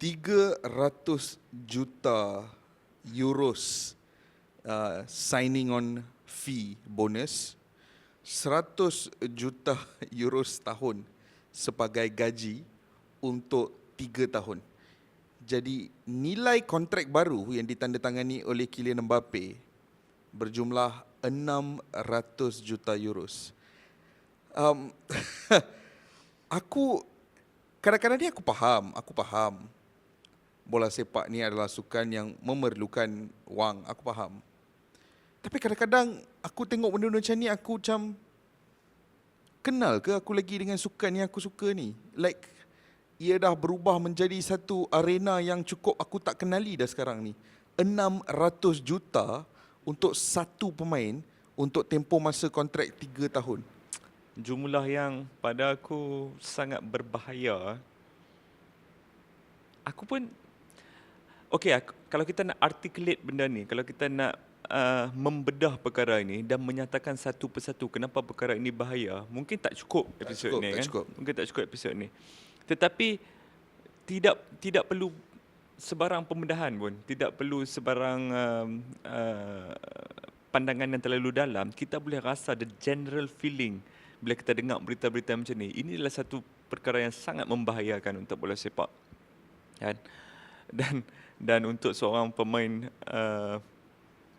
300 juta euros signing on fee bonus, 100 juta euros tahun sebagai gaji untuk 3 tahun. Jadi nilai kontrak baru yang ditandatangani oleh Kylian Mbappe berjumlah 600 juta euros. Aku kadang-kadang ni aku faham bola sepak ni adalah sukan yang memerlukan wang, aku faham. Tapi kadang-kadang aku tengok benda-benda macam ni, aku macam, kenal ke aku lagi dengan sukan yang aku suka ni? Like, ia dah berubah menjadi satu arena yang cukup aku tak kenali dah sekarang ni. 600 juta untuk satu pemain untuk tempoh masa kontrak 3 tahun. Jumlah yang pada aku sangat berbahaya. Aku pun, kalau kita nak articulate benda ni, kalau kita nak membedah perkara ini dan menyatakan satu persatu kenapa perkara ini bahaya, mungkin tak cukup episod ni kan? Mungkin tak cukup episod ni. Tetapi tidak perlu sebarang pembedahan pun, tidak perlu sebarang pandangan yang terlalu dalam. Kita boleh rasa the general feeling bila kita dengar berita-berita macam ni. Ini adalah satu perkara yang sangat membahayakan untuk bola sepak. Kan? Dan untuk seorang pemain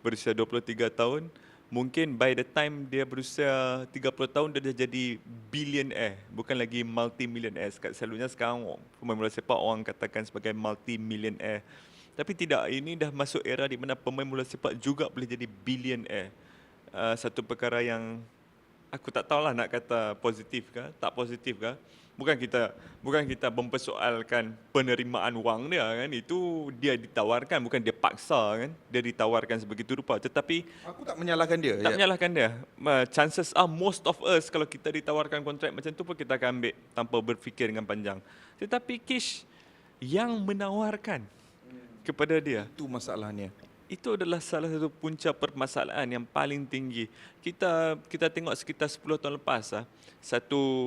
berusia 23 tahun, mungkin by the time dia berusia 30 tahun dia dah jadi billionaire, bukan lagi multi-millionaire. Selalunya sekarang pemain bola sepak orang katakan sebagai multi-millionaire. Tapi tidak, ini dah masuk era di mana pemain bola sepak juga boleh jadi billionaire. Satu perkara yang aku tak tahulah nak kata positif ke, tak positif ke. Bukan kita mempersoalkan penerimaan wang dia kan. Itu dia ditawarkan, bukan dia paksa kan. Dia ditawarkan sebegitu rupa. Tetapi aku tak menyalahkan dia. Menyalahkan dia. Chances are most of us kalau kita ditawarkan kontrak macam tu pun kita akan ambil tanpa berfikir dengan panjang. Tetapi Kish yang menawarkan kepada dia, itu masalahnya. Itu adalah salah satu punca permasalahan yang paling tinggi. Kita tengok sekitar 10 tahun lepas, satu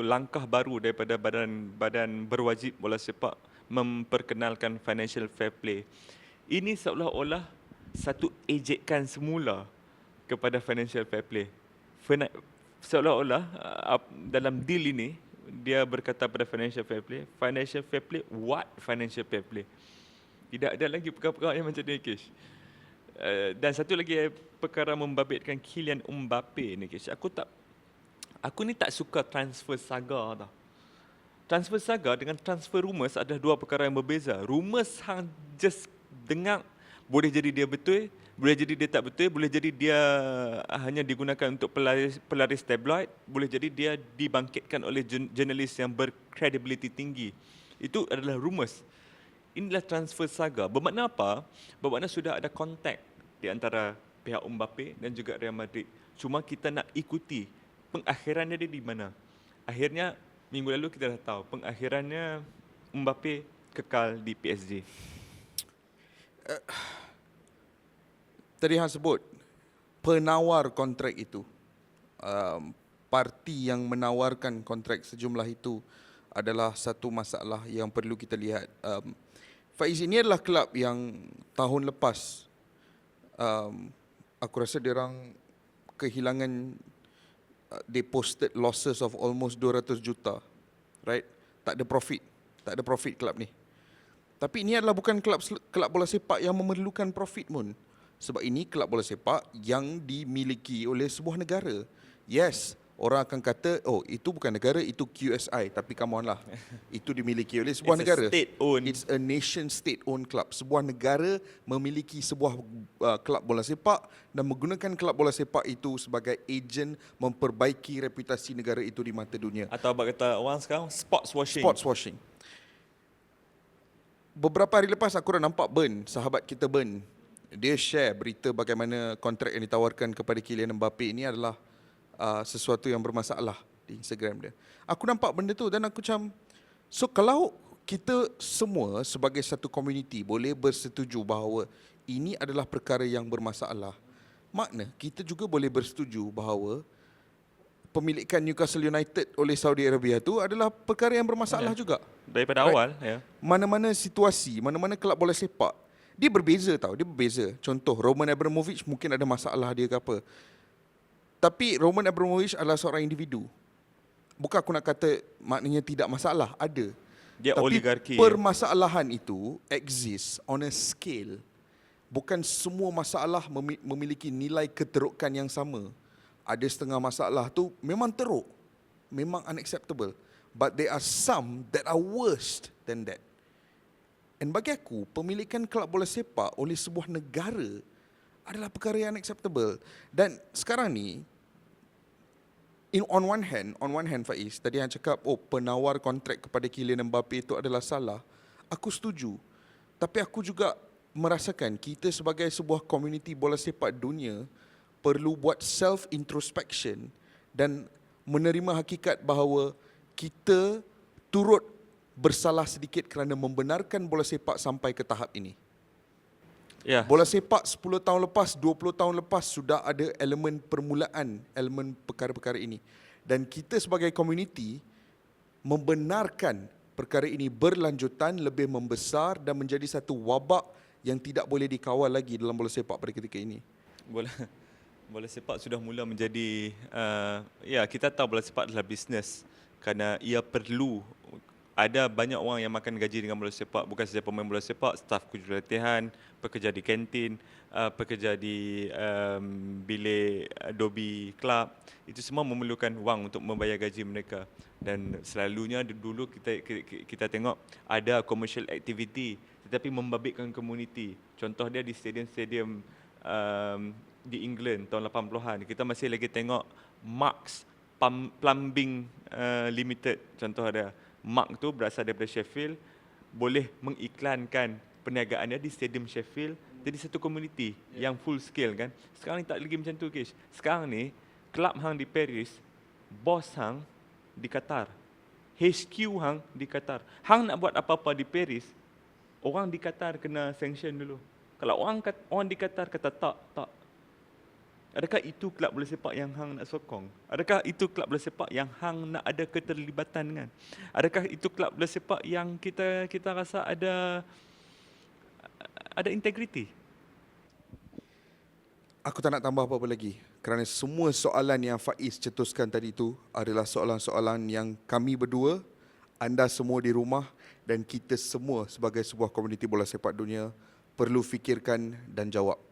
langkah baru daripada badan berwajib bola sepak memperkenalkan financial fair play. Ini seolah-olah satu ejekan semula kepada financial fair play. Seolah-olah dalam deal ini dia berkata pada financial fair play, what financial fair play? Tidak ada lagi perkara-perkara yang macam ni, Kish. Dan satu lagi perkara membabitkan Kylian Mbappe ni, Kish. Aku ni tak suka transfer saga tau. Transfer saga dengan transfer rumours adalah dua perkara yang berbeza. Rumours hang just dengar, boleh jadi dia betul, boleh jadi dia tak betul, boleh jadi dia hanya digunakan untuk pelaris tabloid, boleh jadi dia dibangkitkan oleh jurnalis yang berkredibiliti tinggi. Itu adalah rumours. Inilah transfer saga. Bermakna apa? Bermakna sudah ada kontak di antara pihak Mbappe dan juga Real Madrid. Cuma kita nak ikuti pengakhirannya dia di mana. Akhirnya, minggu lalu kita dah tahu, pengakhirannya Mbappe kekal di PSG. Tadi hang sebut penawar kontrak itu, parti yang menawarkan kontrak sejumlah itu adalah satu masalah yang perlu kita lihat. Faiz, ini adalah kelab yang tahun lepas aku rasa diorang kehilangan, they posted losses of almost 200 juta, right? Tak ada profit kelab ni. Tapi ini adalah bukan kelab bola sepak yang memerlukan profit pun. Sebab ini kelab bola sepak yang dimiliki oleh sebuah negara. Yes, orang akan kata, oh itu bukan negara, itu QSI. Tapi come on lah, itu dimiliki oleh sebuah negara. It's a nation state-owned club. Sebuah negara memiliki sebuah kelab bola sepak dan menggunakan kelab bola sepak itu sebagai ejen memperbaiki reputasi negara itu di mata dunia. Atau apa kata orang sekarang, sports washing. Beberapa hari lepas aku dah nampak sahabat kita dia share berita bagaimana kontrak yang ditawarkan kepada Kylian Mbappe ini adalah sesuatu yang bermasalah di Instagram dia. Aku nampak benda tu dan aku macam, so kalau kita semua sebagai satu komuniti boleh bersetuju bahawa ini adalah perkara yang bermasalah, makna kita juga boleh bersetuju bahawa pemilikan Newcastle United oleh Saudi Arabia tu adalah perkara yang bermasalah juga. Daripada Right. awal, ya. Mana-mana situasi, mana-mana kelab bola sepak, dia berbeza tau, dia berbeza. Contoh, Roman Abramovich mungkin ada masalah dia ke apa. Tapi Roman Abramovich adalah seorang individu. Bukan aku nak kata maknanya tidak masalah, ada. Dia Tapi oligarki. permasalahan itu exist on a scale. Bukan semua masalah memiliki nilai keterukan yang sama. Ada setengah masalah tu memang teruk, memang unacceptable. But there are some that are worse than that. And bagi aku, pemilikan kelab bola sepak oleh sebuah negara adalah perkara yang unacceptable. Dan sekarang ni, on one hand Faiz, tadi yang cakap, penawar kontrak kepada Kylian Mbappe itu adalah salah. Aku setuju. Tapi aku juga merasakan kita sebagai sebuah komuniti bola sepak dunia perlu buat self-introspection dan menerima hakikat bahawa kita turut bersalah sedikit kerana membenarkan bola sepak sampai ke tahap ini. Ya. Bola sepak 10 tahun lepas, 20 tahun lepas sudah ada elemen permulaan, elemen perkara-perkara ini. Dan kita sebagai komuniti membenarkan perkara ini berlanjutan, lebih membesar dan menjadi satu wabak yang tidak boleh dikawal lagi dalam bola sepak pada ketika ini. Bola sepak sudah mula menjadi, kita tahu bola sepak adalah bisnes kerana ia perlu, ada banyak orang yang makan gaji dengan bola sepak, bukan sahaja pemain bola sepak, staf jurulatihan, pekerja di kantin, pekerja di bilik dobi kelab, itu semua memerlukan wang untuk membayar gaji mereka. Dan selalunya dulu kita tengok ada commercial activity tetapi membabitkan komuniti. Contoh dia di stadium-stadium di England tahun 80-an, kita masih lagi tengok Marks Plumbing Limited, contoh dia. Mark tu berasal daripada Sheffield, boleh mengiklankan perniagaannya di stadium Sheffield, jadi satu komuniti yang full scale kan. Sekarang ni tak lagi macam tu, Kish. Sekarang ni kelab hang di Paris, bos hang di Qatar, HQ hang di Qatar. Hang nak buat apa-apa di Paris, orang di Qatar kena sanction dulu. Kalau orang di Qatar kata tak. Adakah itu kelab bola sepak yang hang nak sokong? Adakah itu kelab bola sepak yang hang nak ada keterlibatan dengan? Adakah itu kelab bola sepak yang kita rasa ada integriti? Aku tak nak tambah apa-apa lagi kerana semua soalan yang Faiz cetuskan tadi itu adalah soalan-soalan yang kami berdua, anda semua di rumah dan kita semua sebagai sebuah komuniti bola sepak dunia perlu fikirkan dan jawab.